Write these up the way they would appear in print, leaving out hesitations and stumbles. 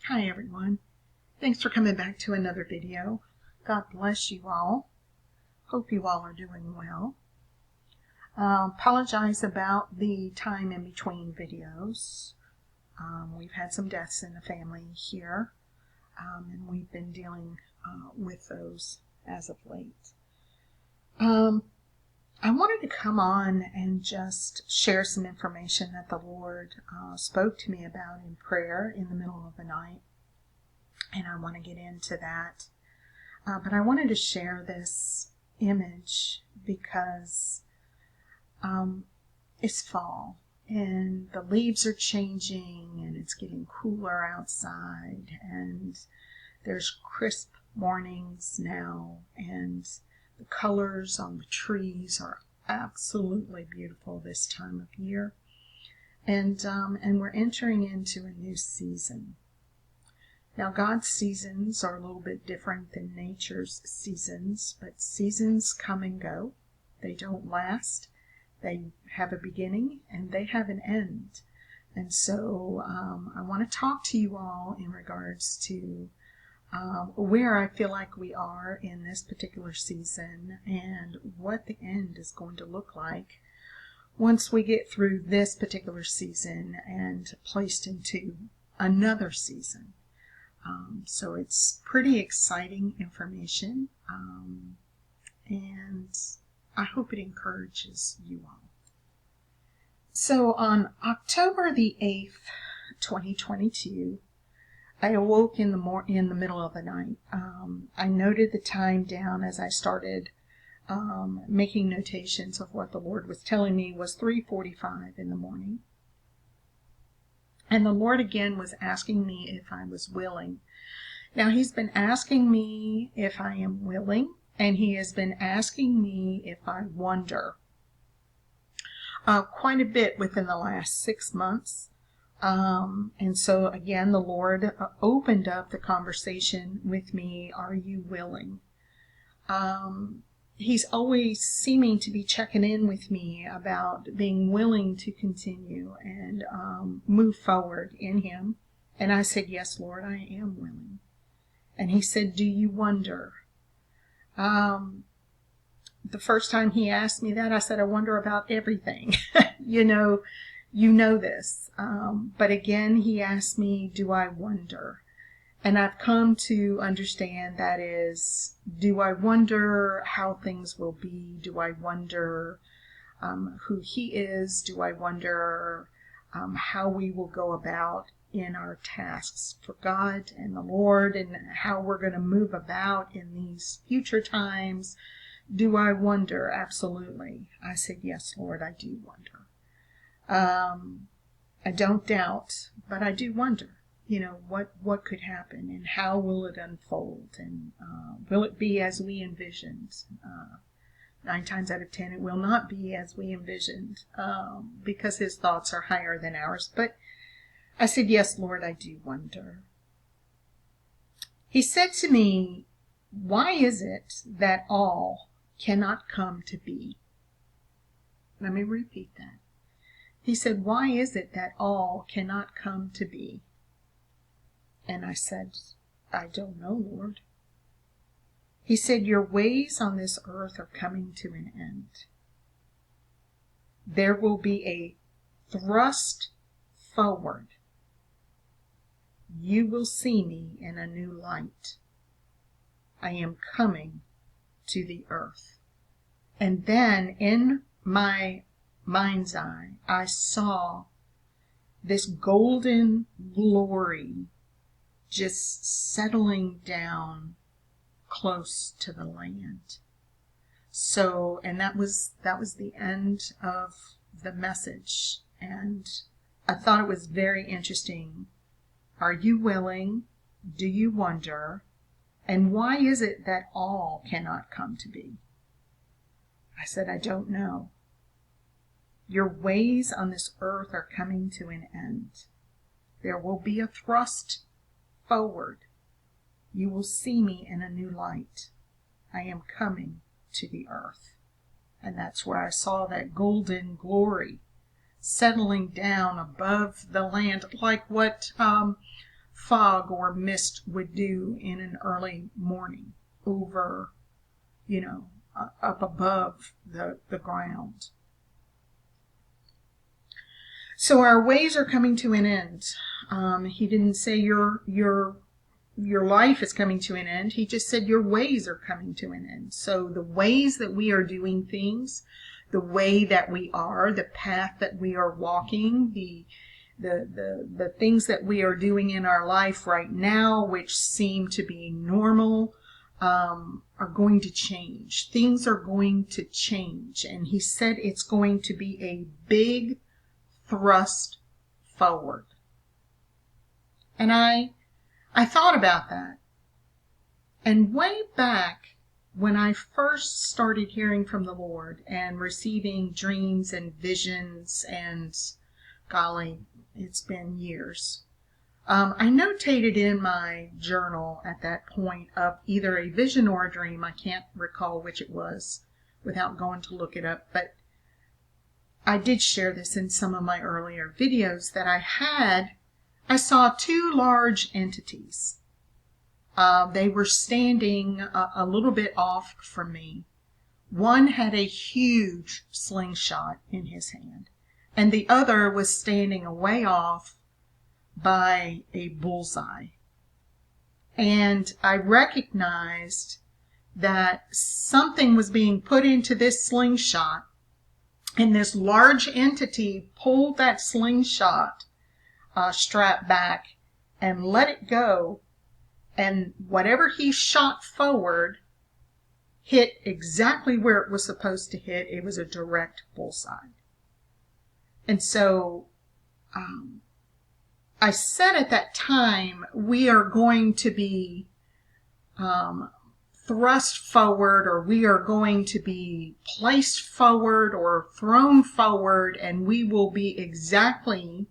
Hi everyone. Thanks for coming back to another video. God bless you all. Hope you all are doing well. Apologize about the time in between videos. We've had some deaths in the family here, and we've been dealing with those as of late. I wanted to come on and just share some information that the Lord spoke to me about in prayer in the middle of the night. And I want to get into that. But I wanted to share this image because it's fall and the leaves are changing and it's getting cooler outside and there's crisp mornings now and the colors on the trees are absolutely beautiful this time of year. And we're entering into a new season. Now, God's seasons are a little bit different than nature's seasons, but seasons come and go. They don't last. They have a beginning and they have an end. And so I want to talk to you all in regards to where I feel like we are in this particular season and what the end is going to look like once we get through this particular season and placed into another season. So it's pretty exciting information, and I hope it encourages you all. So on October the 8th, 2022, I awoke in the middle of the night. I noted the time down as I started making notations of what the Lord was telling me was 3:45 in the morning. And the Lord again was asking me if I was willing. Now, He's been asking me if I am willing, and He has been asking me if I wonder quite a bit within the last 6 months. And so, again, the Lord opened up the conversation with me, are you willing? He's always seeming to be checking in with me about being willing to continue and move forward in Him. And I said, yes, Lord, I am willing. And He said, do you wonder? The first time He asked me that, I said, I wonder about everything. you know this. But again, He asked me, do I wonder? And I've come to understand that is, do I wonder how things will be? Do I wonder who He is? Do I wonder how we will go about in our tasks for God and the Lord and how we're going to move about in these future times? Do I wonder? Absolutely. I said, yes, Lord, I do wonder. I don't doubt, but I do wonder. What could happen and how will it unfold and will it be as we envisioned? 9 times out of 10 it will not be as we envisioned because His thoughts are higher than ours. But I said, yes, Lord, I do wonder. He said to me, why is it that all cannot come to be? Let me repeat that. He said, why is it that all cannot come to be? And I said, I don't know, Lord. He said, your ways on this earth are coming to an end. There will be a thrust forward. You will see me in a new light. I am coming to the earth. And then in my mind's eye, I saw this golden glory just settling down close to the land. So, and that was the end of the message. And I thought it was very interesting. Are you willing? Do you wonder? And why is it that all cannot come to be? I said, I don't know. Your ways on this earth are coming to an end. There will be a thrust forward. You will see me in a new light. I am coming to the earth. And that's where I saw that golden glory settling down above the land, like what fog or mist would do in an early morning over, up above the ground. So our ways are coming to an end. He didn't say your life is coming to an end. He just said your ways are coming to an end. So the ways that we are doing things, the way that we are, the path that we are walking, the things that we are doing in our life right now, which seem to be normal, are going to change. Things are going to change. And he said it's going to be a big thrust forward. And I thought about that. And way back when I first started hearing from the Lord and receiving dreams and visions, and golly, it's been years. I notated in my journal at that point of either a vision or a dream. I can't recall which it was without going to look it up, but I did share this in some of my earlier videos that I saw two large entities. They were standing a little bit off from me. One had a huge slingshot in his hand, and the other was standing away off by a bullseye. And I recognized that something was being put into this slingshot, and this large entity pulled that slingshot strap back and let it go, and whatever he shot forward hit exactly where it was supposed to hit. It was a direct bullseye. And so I said at that time, we are going to be thrust forward, or we are going to be placed forward or thrown forward, and we will be exactly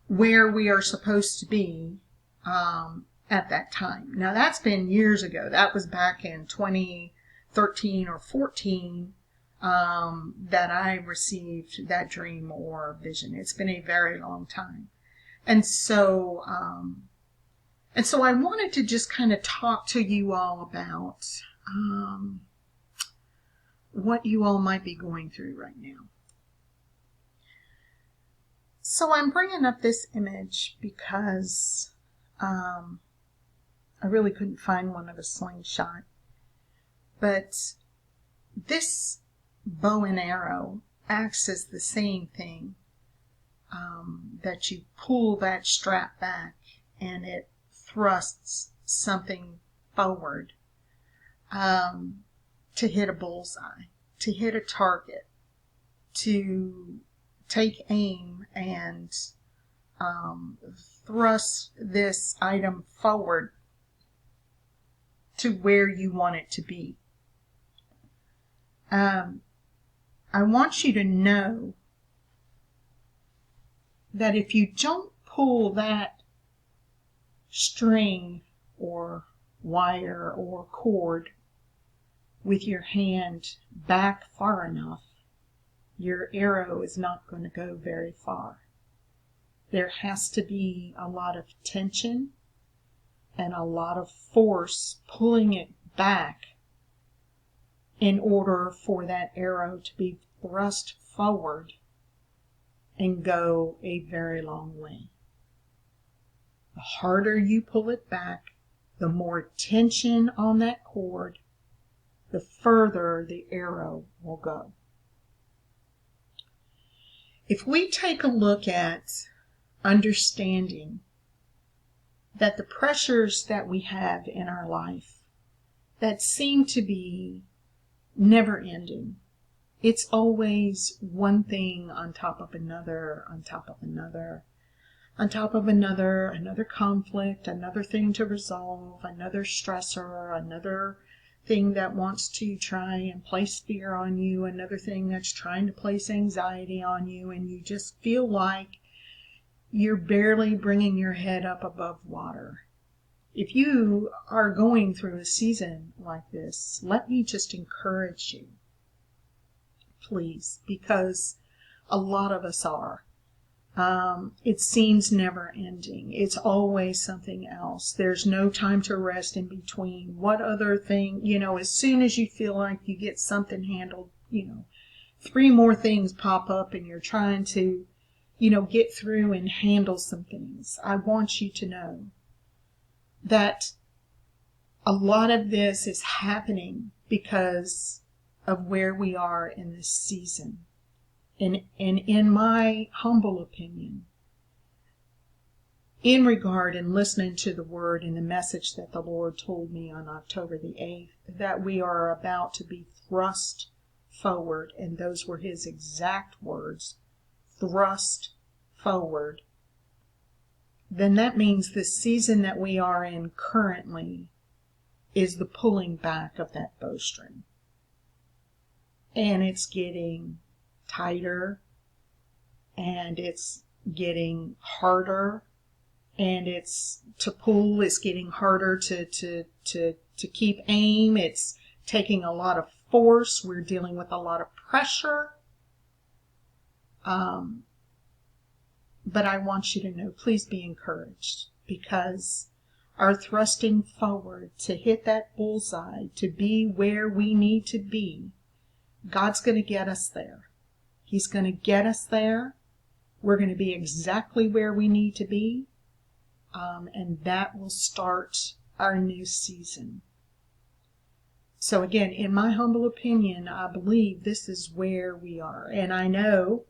where we are supposed to be at that time. Now that's been years ago. That was back in 2013 or 14 that I received that dream or vision. It's been a very long time. And so I wanted to just kind of talk to you all about what you all might be going through right now. So I'm bringing up this image because I really couldn't find one of a slingshot. But this bow and arrow acts as the same thing, that you pull that strap back and it thrusts something forward to hit a bullseye, to hit a target, to take aim and thrust this item forward to where you want it to be. I want you to know that if you don't pull that string or wire or cord with your hand back far enough, your arrow is not going to go very far. There has to be a lot of tension and a lot of force pulling it back in order for that arrow to be thrust forward and go a very long way. The harder you pull it back, the more tension on that cord, the further the arrow will go. If we take a look at understanding that the pressures that we have in our life that seem to be never ending, it's always one thing on top of another, on top of another, on top of another, another conflict, another thing to resolve, another stressor, another thing that wants to try and place fear on you, another thing that's trying to place anxiety on you, and you just feel like you're barely bringing your head up above water. If you are going through a season like this, let me just encourage you, please, because a lot of us are. It seems never ending. It's always something else. There's no time to rest in between. What other thing, as soon as you feel like you get something handled, three more things pop up and you're trying to, get through and handle some things. I want you to know that a lot of this is happening because of where we are in this season. And in my humble opinion, in regard and listening to the word and the message that the Lord told me on October the 8th, that we are about to be thrust forward, and those were his exact words, thrust forward, then that means the season that we are in currently is the pulling back of that bowstring. And it's getting tighter, and it's getting harder, and it's getting harder to keep aim. It's taking a lot of force. We're dealing with a lot of pressure. But I want you to know, please be encouraged, because our thrusting forward to hit that bullseye, to be where we need to be, God's going to get us there. He's going to get us there. We're going to be exactly where we need to be. And that will start our new season. So again, in my humble opinion, I believe this is where we are. And I know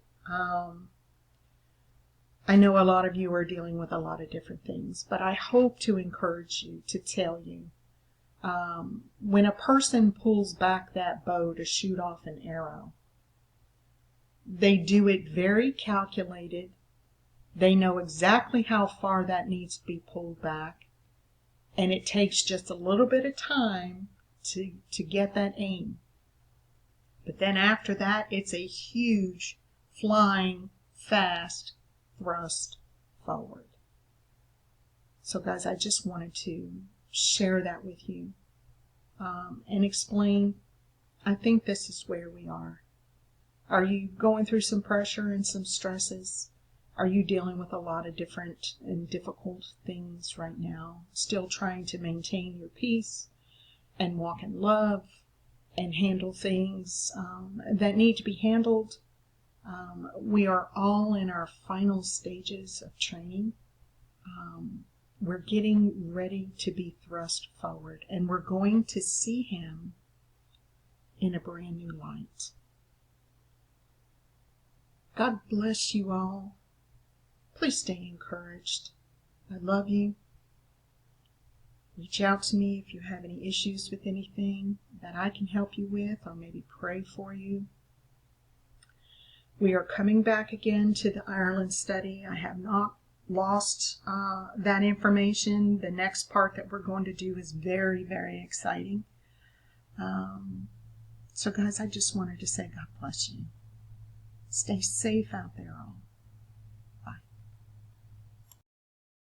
a lot of you are dealing with a lot of different things, but I hope to encourage you, to tell you, when a person pulls back that bow to shoot off an arrow, they do it very calculated. They know exactly how far that needs to be pulled back, and it takes just a little bit of time to get that aim. But then after that, it's a huge, flying, fast thrust forward. So guys, I just wanted to share that with you and explain. I think this is where we are. Are you going through some pressure and some stresses? Are you dealing with a lot of different and difficult things right now? Still trying to maintain your peace and walk in love and handle things that need to be handled? We are all in our final stages of training. We're getting ready to be thrust forward, and we're going to see him in a brand new light. God bless you all. Please stay encouraged. I love you. Reach out to me if you have any issues with anything that I can help you with, or maybe pray for you. We are coming back again to the Ireland study. I have not lost that information. The next part that we're going to do is very, very exciting. So guys, I just wanted to say God bless you. Stay safe out there all.